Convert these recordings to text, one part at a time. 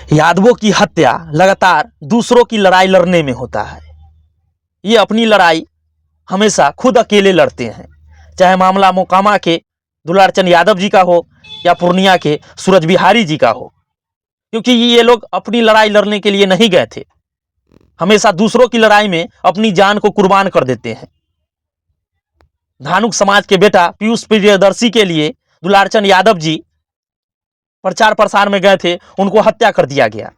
यादवों की हत्या लगातार दूसरों की लड़ाई लड़ने में होता है। ये अपनी लड़ाई हमेशा खुद अकेले लड़ते हैं, चाहे मामला मोकामा के दुलारचंद यादव जी का हो या पूर्णिया के सूरज बिहारी जी का हो, क्योंकि ये लोग अपनी लड़ाई लड़ने के लिए नहीं गए थे, हमेशा दूसरों की लड़ाई में अपनी जान को कुर्बान कर देते हैं। धानुक समाज के बेटा पीयूष प्रियदर्शी के लिए दुलारचंद यादव जी प्रचार प्रसार में गए थे, उनको हत्या कर दिया गया।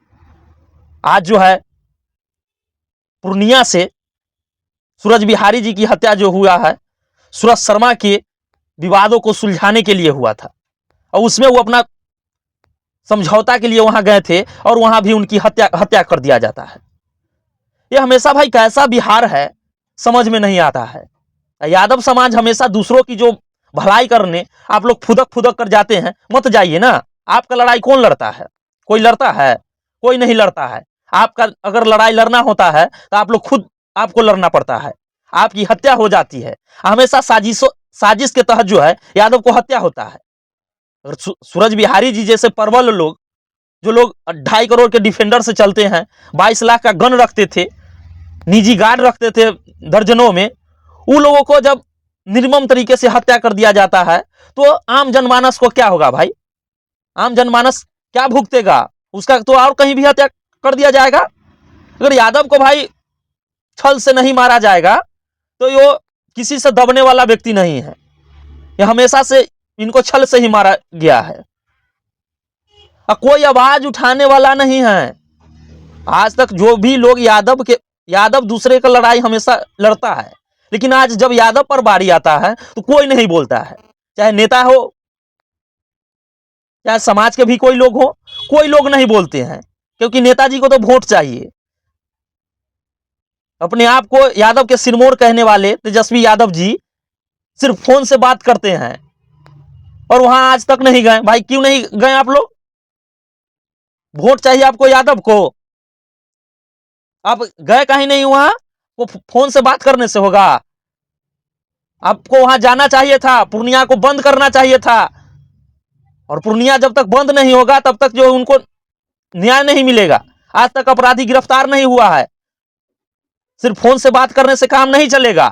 आज जो है पूर्णिया से सूरज बिहारी जी की हत्या जो हुआ है, सूरज शर्मा के विवादों को सुलझाने के लिए हुआ था और उसमें वो अपना समझौता के लिए वहां गए थे और वहां भी उनकी हत्या कर दिया जाता है। ये हमेशा भाई कैसा बिहार है समझ में नहीं आता है। यादव समाज हमेशा दूसरों की जो भलाई करने आप लोग फुदक फुदक कर जाते हैं, मत जाइए ना। आपका लड़ाई कौन लड़ता है? कोई लड़ता है? कोई नहीं लड़ता है। आपका अगर लड़ाई लड़ना होता है तो आप लोग खुद आपको लड़ना पड़ता है, आपकी हत्या हो जाती है। हमेशा साजिश के तहत जो है यादव को हत्या होता है। अगर सूरज बिहारी जी जैसे प्रबल लोग, जो लोग 2.5 करोड़ के डिफेंडर से चलते हैं, 22 लाख का गन रखते थे, निजी गार्ड रखते थे दर्जनों में, उन लोगों को जब निर्मम तरीके से हत्या कर दिया जाता है तो आम जनमानस को क्या होगा भाई? आम जनमानस क्या भुगतेगा? उसका तो और कहीं भी हत्या कर दिया जाएगा। अगर यादव को भाई छल से नहीं मारा जाएगा तो ये किसी से दबने वाला व्यक्ति नहीं है। ये हमेशा से इनको छल से ही मारा गया है और कोई आवाज उठाने वाला नहीं है। आज तक जो भी लोग यादव दूसरे का लड़ाई हमेशा लड़ता है, लेकिन आज जब यादव पर बारी आता है तो कोई नहीं बोलता है। चाहे नेता हो, चाहे समाज के भी कोई लोग हो, कोई लोग नहीं बोलते हैं, क्योंकि नेताजी को तो वोट चाहिए। अपने आप को यादव के सिरमौर कहने वाले तेजस्वी यादव जी सिर्फ फोन से बात करते हैं और वहां आज तक नहीं गए। भाई क्यों नहीं गए आप लोग? वोट चाहिए आपको यादव को, आप गए कहीं नहीं वहां? वो फोन से बात करने से होगा? आपको वहां जाना चाहिए था, पूर्णिया को बंद करना चाहिए था। और पूर्णिया जब तक बंद नहीं होगा तब तक जो उनको न्याय नहीं मिलेगा। आज तक अपराधी गिरफ्तार नहीं हुआ है। सिर्फ फोन से बात करने से काम नहीं चलेगा।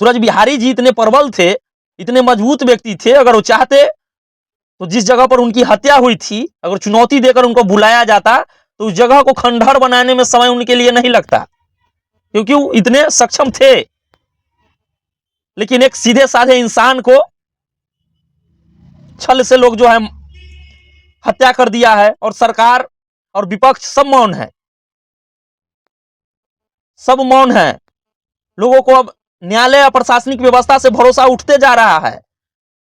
सूरज बिहारी जी इतने प्रबल थे, इतने मजबूत व्यक्ति थे, अगर वो चाहते तो जिस जगह पर उनकी हत्या हुई थी, अगर चुनौती देकर उनको बुलाया जाता तो उस जगह को खंडहर बनाने में समय उनके लिए नहीं लगता, क्योंकि वो इतने सक्षम थे। लेकिन एक सीधे साधे इंसान को छल से लोग जो है हत्या कर दिया है और सरकार और विपक्ष सब मौन है, सब मौन है। लोगों को अब न्यायालय और प्रशासनिक व्यवस्था से भरोसा उठते जा रहा है।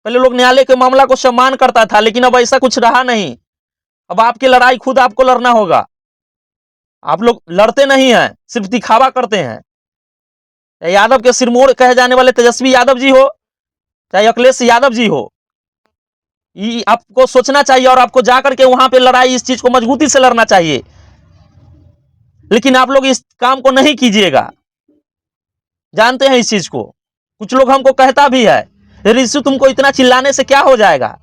पहले लोग न्यायालय के मामला को सम्मान करता था, लेकिन अब ऐसा कुछ रहा नहीं। अब आपकी लड़ाई खुद आपको लड़ना होगा। आप लोग लड़ते नहीं हैं, सिर्फ दिखावा करते हैं। यादव के सिरमौर कहे जाने वाले तेजस्वी यादव जी हो, चाहे अखिलेश यादव जी हो, ये आपको सोचना चाहिए और आपको जाकर के वहां पे लड़ाई इस चीज को मजबूती से लड़ना चाहिए। लेकिन आप लोग इस काम को नहीं कीजिएगा, जानते हैं इस चीज को। कुछ लोग हमको कहता भी है, ऋषि तुमको इतना चिल्लाने से क्या हो जाएगा?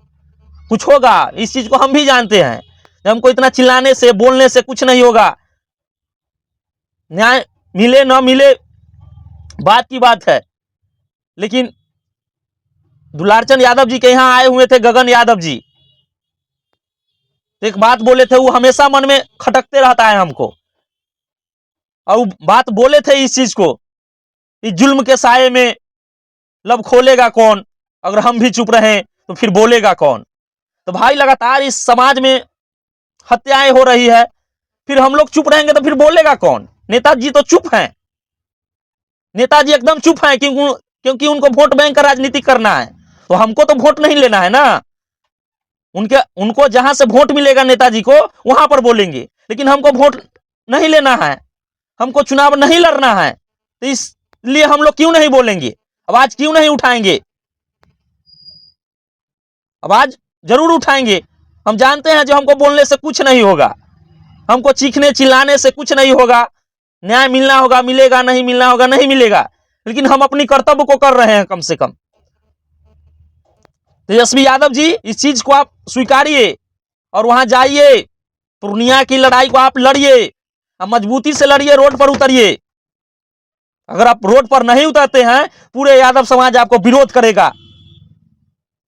कुछ होगा, इस चीज को हम भी जानते हैं। हमको इतना चिल्लाने से, बोलने से कुछ नहीं होगा। न्याय मिले ना मिले बात की बात है। लेकिन दुलारचंद यादव जी के यहां आए हुए थे गगन यादव जी, एक बात बोले थे, वो हमेशा मन में खटकते रहता है हमको। और बात बोले थे इस चीज को, इस जुल्म के साये में लब खोलेगा कौन? अगर हम भी चुप रहे तो फिर बोलेगा कौन? तो भाई लगातार इस समाज में हत्याएं हो रही है, फिर हम लोग चुप रहेंगे तो फिर बोलेगा कौन? नेताजी तो चुप हैं, नेताजी एकदम चुप हैं, क्योंकि उनको वोट बैंक का राजनीति करना है। तो हमको तो वोट नहीं लेना है ना। उनको जहां से वोट मिलेगा नेताजी को, वहां पर बोलेंगे। लेकिन हमको वोट नहीं लेना है, हमको चुनाव नहीं लड़ना है, तो इसलिए हम लोग क्यों नहीं बोलेंगे? आवाज क्यों नहीं उठाएंगे? आवाज जरूर उठाएंगे। हम जानते हैं जो हमको बोलने से कुछ नहीं होगा, हमको चीखने चिल्लाने से कुछ नहीं होगा। न्याय मिलना होगा मिलेगा, नहीं मिलना होगा नहीं मिलेगा, लेकिन हम अपनी कर्तव्य को कर रहे हैं कम से कम। तेजस्वी यादव जी, इस चीज को आप स्वीकारिए और वहां जाइए, पूर्णिया की लड़ाई को आप लड़िए, मजबूती से लड़िए, रोड पर उतरिए। अगर आप रोड पर नहीं उतरते हैं, पूरे यादव समाज आपको विरोध करेगा,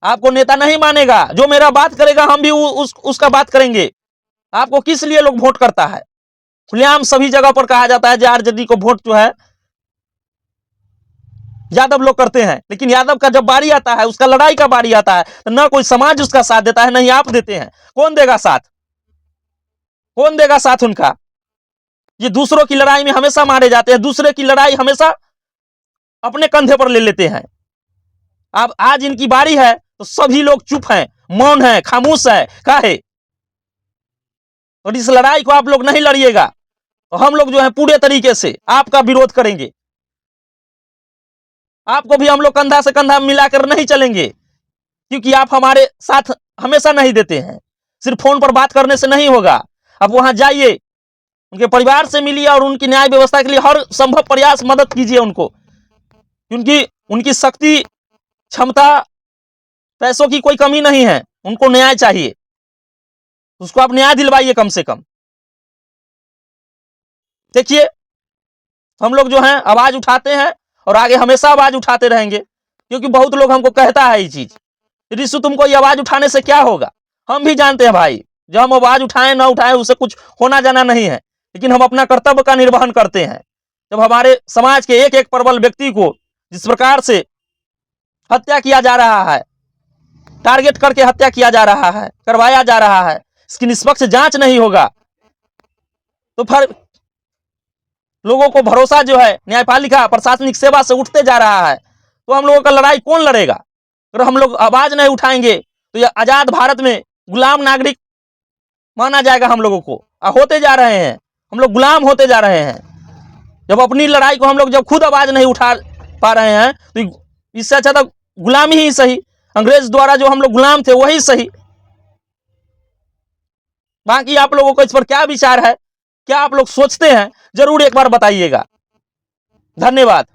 आपको नेता नहीं मानेगा। जो मेरा बात करेगा हम भी उसका बात करेंगे। आपको किस लिए लोग वोट करता है? खुलेआम सभी जगह पर कहा जाता है कि आरजेडी को वोट जो है यादव लोग करते हैं, लेकिन यादव का जब बारी आता है, उसका लड़ाई का बारी आता है, तो ना कोई समाज उसका साथ देता है, नहीं आप देते हैं। कौन देगा साथ? कौन देगा साथ उनका? ये दूसरों की लड़ाई में हमेशा मारे जाते हैं, दूसरे की लड़ाई हमेशा अपने कंधे पर ले लेते हैं। अब आज इनकी बारी है तो सभी लोग चुप हैं, मौन हैं, खामोश है, काहे? और इस लड़ाई को आप लोग नहीं लड़िएगा तो हम लोग जो है पूरे तरीके से आपका विरोध करेंगे। आपको भी हम लोग कंधा से कंधा मिलाकर नहीं चलेंगे, क्योंकि आप हमारे साथ हमेशा नहीं देते हैं। सिर्फ फोन पर बात करने से नहीं होगा, अब वहां जाइए, उनके परिवार से मिलिए और उनकी न्याय व्यवस्था के लिए हर संभव प्रयास मदद कीजिए उनको, क्योंकि उनकी शक्ति, क्षमता, पैसों की कोई कमी नहीं है, उनको न्याय चाहिए, उसको आप न्याय दिलवाइए कम से कम। देखिए हम लोग जो हैं आवाज उठाते हैं और आगे हमेशा आवाज उठाते रहेंगे, क्योंकि बहुत लोग हमको कहता है ये चीज, रिशु तुमको ये आवाज उठाने से क्या होगा? हम भी जानते हैं भाई, जब हम आवाज उठाएं ना उठाएं उससे कुछ होना जाना नहीं है, लेकिन हम अपना कर्तव्य का निर्वहन करते हैं। जब हमारे समाज के एक एक प्रबल व्यक्ति को जिस प्रकार से हत्या किया जा रहा है, टारगेट करके हत्या किया जा रहा है, करवाया जा रहा है, इसकी निष्पक्ष जांच नहीं होगा तो फिर लोगों को भरोसा जो है न्यायपालिका प्रशासनिक सेवा से उठते जा रहा है, तो हम लोगों का लड़ाई कौन लड़ेगा? अगर हम लोग आवाज नहीं उठाएंगे तो यह आजाद भारत में गुलाम नागरिक माना जाएगा हम लोगों को। होते जा रहे हैं, हम लोग गुलाम होते जा रहे हैं। जब अपनी लड़ाई को हम लोग जब खुद आवाज नहीं उठा पा रहे हैं तो इससे अच्छा तो गुलामी ही सही, अंग्रेज द्वारा जो हम लोग गुलाम थे वही सही। बाकी आप लोगों को इस पर क्या विचार है, क्या आप लोग सोचते हैं, जरूर एक बार बताइएगा। धन्यवाद।